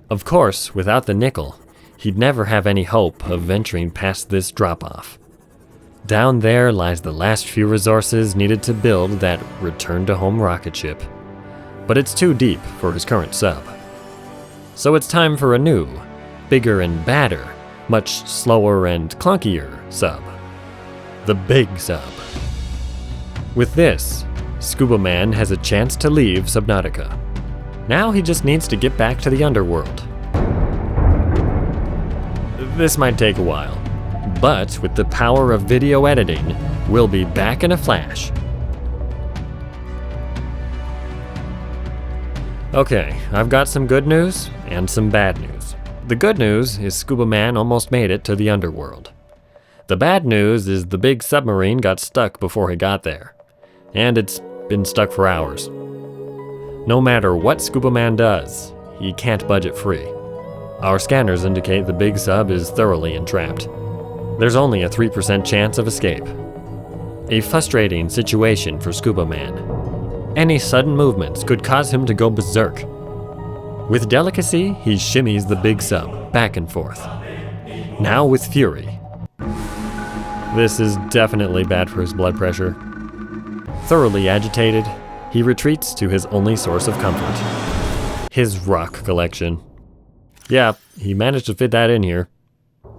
Of course, without the nickel, he'd never have any hope of venturing past this drop-off. Down there lies the last few resources needed to build that return-to-home rocket ship. But it's too deep for his current sub. So it's time for a new, bigger and badder, much slower and clunkier sub. The big sub. With this, Scuba Man has a chance to leave Subnautica. Now he just needs to get back to the underworld. This might take a while, but with the power of video editing, we'll be back in a flash. Okay, I've got some good news and some bad news. The good news is Scuba Man almost made it to the underworld. The bad news is the big submarine got stuck before he got there, and it's been stuck for hours. No matter what Scuba Man does, he can't budget free. Our scanners indicate the big sub is thoroughly entrapped. There's only a 3% chance of escape. A frustrating situation for Scuba Man. Any sudden movements could cause him to go berserk. With delicacy, he shimmies the big sub back and forth. Now with fury. This is definitely bad for his blood pressure. Thoroughly agitated, he retreats to his only source of comfort. His rock collection. Yeah, he managed to fit that in here.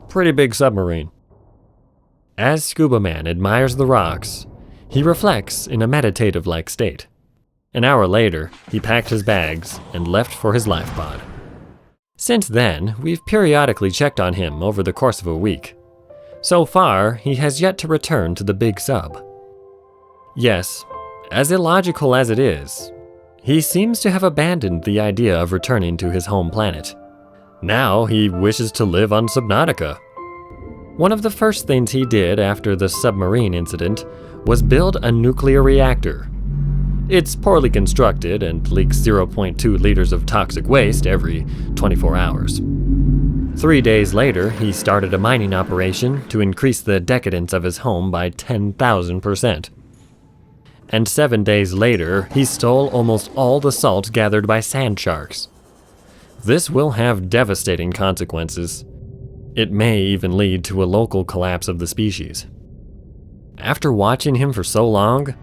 Pretty big submarine. As Scuba Man admires the rocks, he reflects in a meditative-like state. An hour later, he packed his bags and left for his life pod. Since then, we've periodically checked on him over the course of a week. So far, he has yet to return to the big sub. Yes, as illogical as it is, he seems to have abandoned the idea of returning to his home planet. Now he wishes to live on Subnautica. One of the first things he did after the submarine incident was build a nuclear reactor. It's poorly constructed and leaks 0.2 liters of toxic waste every 24 hours. 3 days later, he started a mining operation to increase the decadence of his home by 10,000%. And 7 days later, he stole almost all the salt gathered by sand sharks. This will have devastating consequences. It may even lead to a local collapse of the species. After watching him for so long,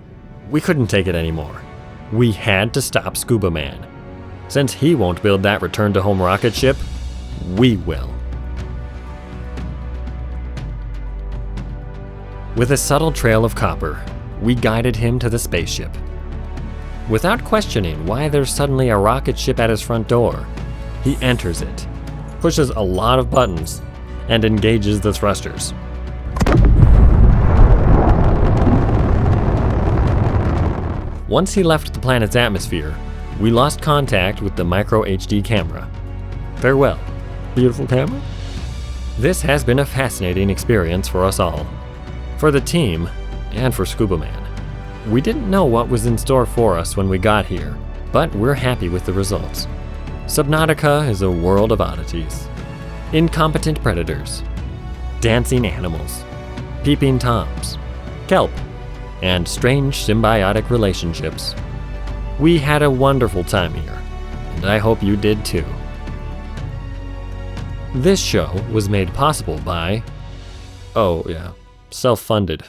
we couldn't take it anymore. We had to stop Scuba Man. Since he won't build that return-to-home rocket ship, we will. With a subtle trail of copper, we guided him to the spaceship. Without questioning why there's suddenly a rocket ship at his front door, he enters it, pushes a lot of buttons, and engages the thrusters. Once he left the planet's atmosphere, we lost contact with the micro HD camera. Farewell, beautiful camera. This has been a fascinating experience for us all. For the team, and for Scuba Man. We didn't know what was in store for us when we got here, but we're happy with the results. Subnautica is a world of oddities. Incompetent predators, dancing animals, peeping toms, kelp, and strange symbiotic relationships. We had a wonderful time here, and I hope you did too. This show was made possible by, self-funded.